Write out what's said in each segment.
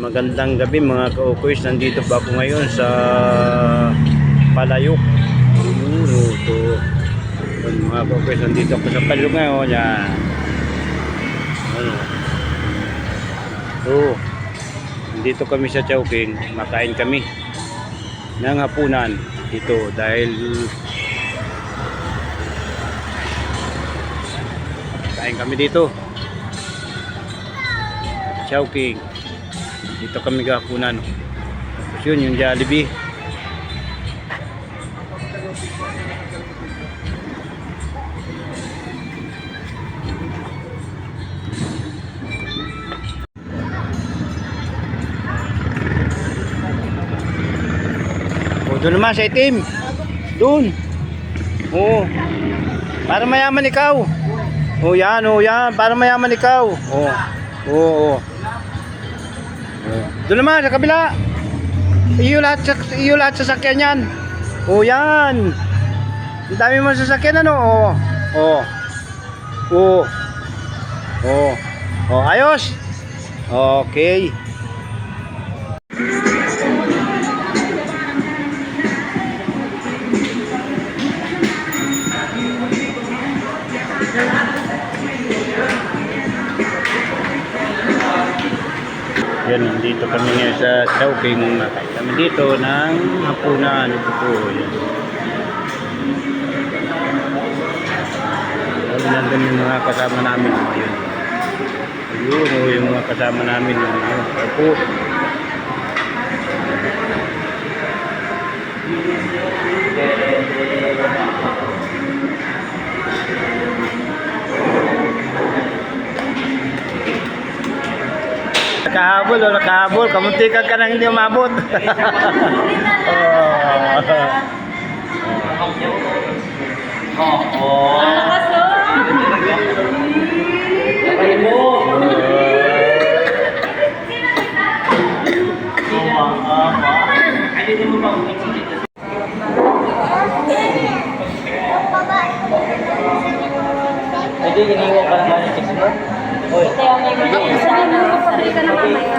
Magandang gabi mga ka-ukoys. Nandito pa ako ngayon sa Palayok. Ito. Mga ka-ukoys, nandito ako sa Palayok ngayon. Yan. Nandito kami sa Chowking. Makain kami ng hapunan dito dahil kain kami dito Chowking. Dito kami gahapunan. Tapos yun yung Jollibee. O doon naman sa itim. Doon. Oo. Para mayaman ikaw. O yan, para mayaman ikaw. Oo. Doon naman sa kabila. Iyo lahat sa sasakyan yan. O yan. Ang dami mo sasakyan ano. Ayos. Okay. Yan, dito kami ngayon sa Chowking. Nakain kami dito ng hapunan. Ito yan. Nandun yung mga kasama namin ngayon. Ayun, yung mga kasama namin. Opo. Nakahabol. Kamuntikan ka nang hindi umabot. Pwede iniwan ka naman yung text mo? Magpabili ka na mamaya.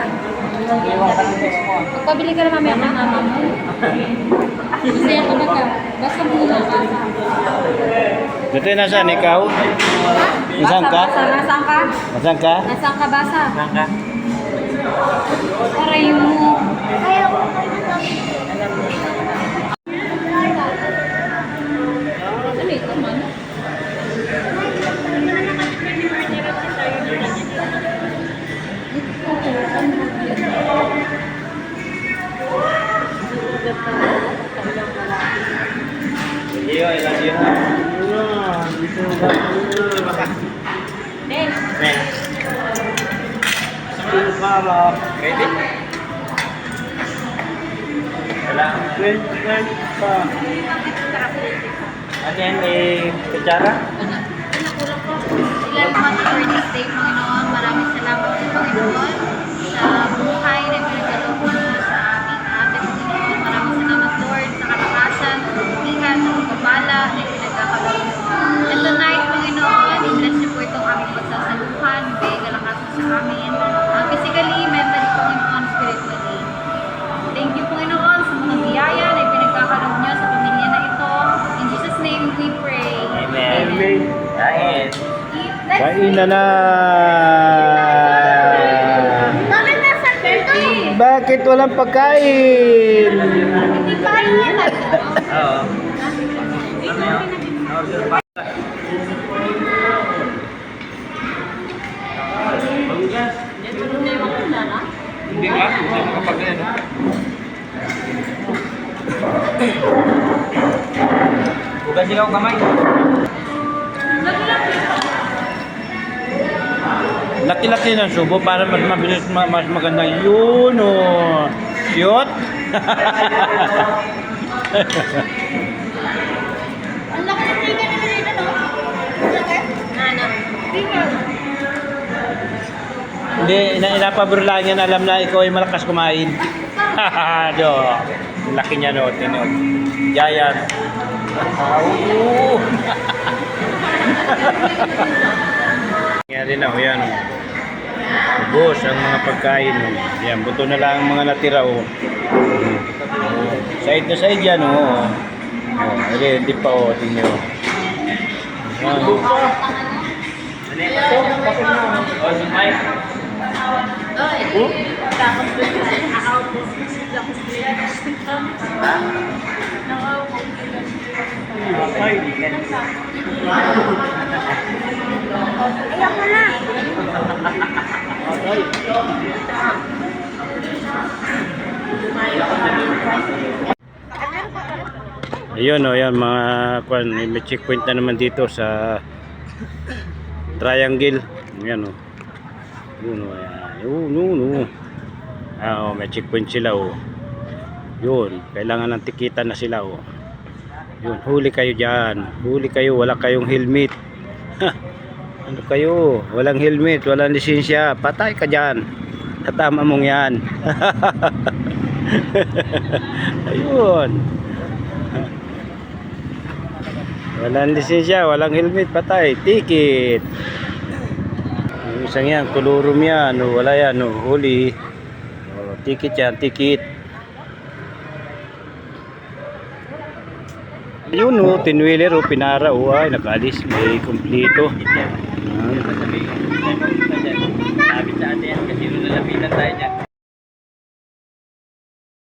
Iniwan ka ng text mo. Magpabili ka na mamaya ng mama mo. Masaya ka ba ka? Basta muna ka. Dito yung nasaan ikaw? Nasaan ka? Nasaan ka? Nasaan ka? Nasaan ka basa? Saan ka? Aray mo. Ayaw ko. Ano ito man? Iyo, I love you. Pwede? Wala. Ano yan, may kutsara? Ilan po ang birthday day, Panginoon. Maraming salamat po, Panginoon, sa buhay na pinagkaloob mo sa aming ate, Panginoon. Maraming salamat, Lord, sa kalakasan, sa pagpilihan, sa pagpapala na pinagkakaloob mo. And tonight, Panginoon, i-bless niyo po itong aming pagsasaluhan, bigay kalakasan sa amin, physically, mentally, Panginoon, spiritually. Thank you, Panginoon, sa mga biyaya na pinagkakaloob niyo sa pamilya na ito. In Jesus' name we pray. Amen. Kain. Kain na. Bakit nasa birthday? Bakit walang pagkain? Hindi pa rin yan. Oo. Ano yun? Order pa. Hindi ka? Hindi mo kapag yan. Hugas ikaw kamay. Laki-laki ng subo para mas mabilis, mas maganda yun. Cute. Ang laki ng tingin nila dito, no? Ang laki? Ano? Tingin. Hindi, inapabro lang yan. Alam na ikaw ay malakas kumain. Do. Laki niya no. Tinog. Giant. Yan din ako yan. Ubos ang mga pagkain. Oh. Yan, buto na lang ang mga natira. Oh. Side na side yan. Oh. Hindi pa. Oh. Tingnan mo. Yan. Oh, si Mike. Ayun oh, yan mga kwan, may checkpoint na naman dito sa triangle. Yan oh. Yun oh, yan. Yun. Oh, may checkpoint sila oh. Yun, kailangan ng tikitan na sila oh. Yun, huli kayo diyan. Huli kayo, wala kayong helmet. Ano kayo? Walang helmet, walang lisensya. Patay ka diyan. Tatama mong 'yan. Ayun. Walang lisensya, walang helmet, patay, ticket. Yung isang yan, kulurum yan, no, wala yan, no, huli. O, ticket yan, ticket. Yun no, tinwheeler o pinara o ay nakaalis, may kumplito. Sabi sa ate yan kasi nung lalapitan tayo dyan.